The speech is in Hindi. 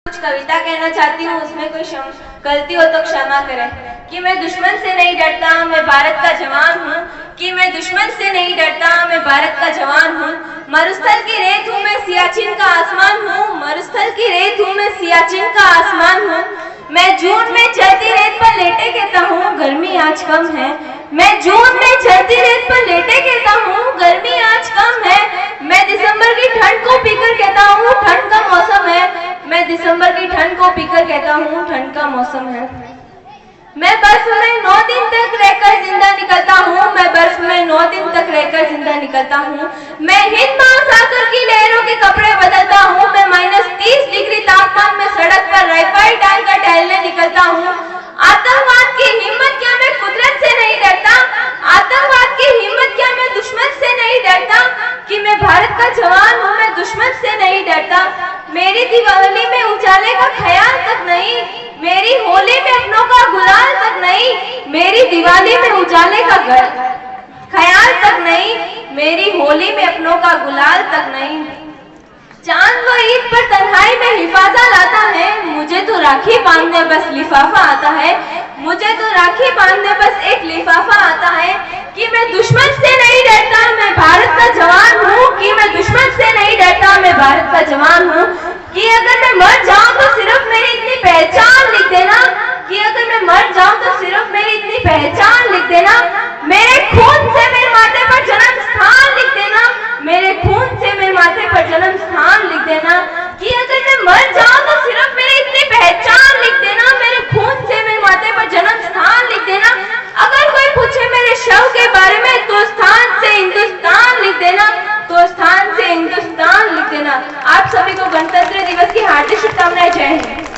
कुछ कविता कहना चाहती हूँ, उसमें कोई गलती हो तो क्षमा करें। कि मैं दुश्मन से नहीं डरता, मैं भारत का जवान हूँ। कि मैं दुश्मन से नहीं डरता, मैं भारत का जवान हूँ। मरुस्थल की रेत हूँ, मैं सियाचिन का आसमान हूँ। मरुस्थल की रेत हूँ, मैं सियाचिन का आसमान हूँ। मैं जून में चलती रेत पर लेटे कहता हूँ, गर्मी आज कम है। मैं जून में चलती रेत पर लेटे कहता हूँ, गर्मी आज कम है। मैं दिसंबर की ठंड को पीकर कहता हूँ, ठंड का मौसम है। मैं दिसंबर की ठंड को पीकर कहता हूँ, ठंड का मौसम है। मैं बर्फ में 9 दिन तक रहकर जिंदा निकलता हूँ। मैं बर्फ में 9 दिन तक रहकर जिंदा निकलता हूँ। मैं हिंद महासागर की लहरों के कपड़े बदलता हूँ। मैं -30 डिग्री तापमान में सड़क पर राइफल डालकर टहलने निकलता हूँ। आतंकवाद की हिम्मत क्या मैं कुदरत से नहीं डरता? आतंकवाद की हिम्मत क्या मैं दुश्मन से नहीं डरता? कि मैं भारत का जवान हूँ, मैं दुश्मन से नहीं डरता। मेरी दिवाली में उजाले का ख्याल तक नहीं, मेरी होली में अपनों का गुलाल तक नहीं। मेरी दिवाली में उजाले का ख्याल तक नहीं, मेरी होली में अपनों का गुलाल तक नहीं। चांद वो ईद पर तन्हाई में हिफाजा लाता है, मुझे तो राखी बांधने बस लिफाफा आता है। मुझे तो राखी बांधने बस एक लिफाफा आता है। कि मैं दुश्मन से नहीं डरता, मैं भारत का जवान हूँ। कि मैं दुश्मन से नहीं डरता, मैं भारत का जवान हूँ। कि अगर मैं मर जाऊं तो सिर्फ मेरी इतनी पहचान लिख देना। कि अगर मैं मर जाऊं तो सिर्फ मेरी इतनी पहचान लिख देना। मेरे खून से मेरे माथे पर जन्म स्थान लिख देना। मेरे खून से मेरे माथे पर जन्म स्थान लिख देना। कि अगर मैं मर जाऊं तो सिर्फ मेरी इतनी पहचान लिख देना। मेरे खून से मेरे माथे पर जन्म स्थान लिख देना। अगर कोई पूछे मेरे शव के बारे में तो स्थान से हिंदुस्तान लिख देना। तो स्थान से हिंदुस्तान लिख देना। आप सभी को गणतंत्र दिवस की हार्दिक शुभकामनाएं। जय हिंद।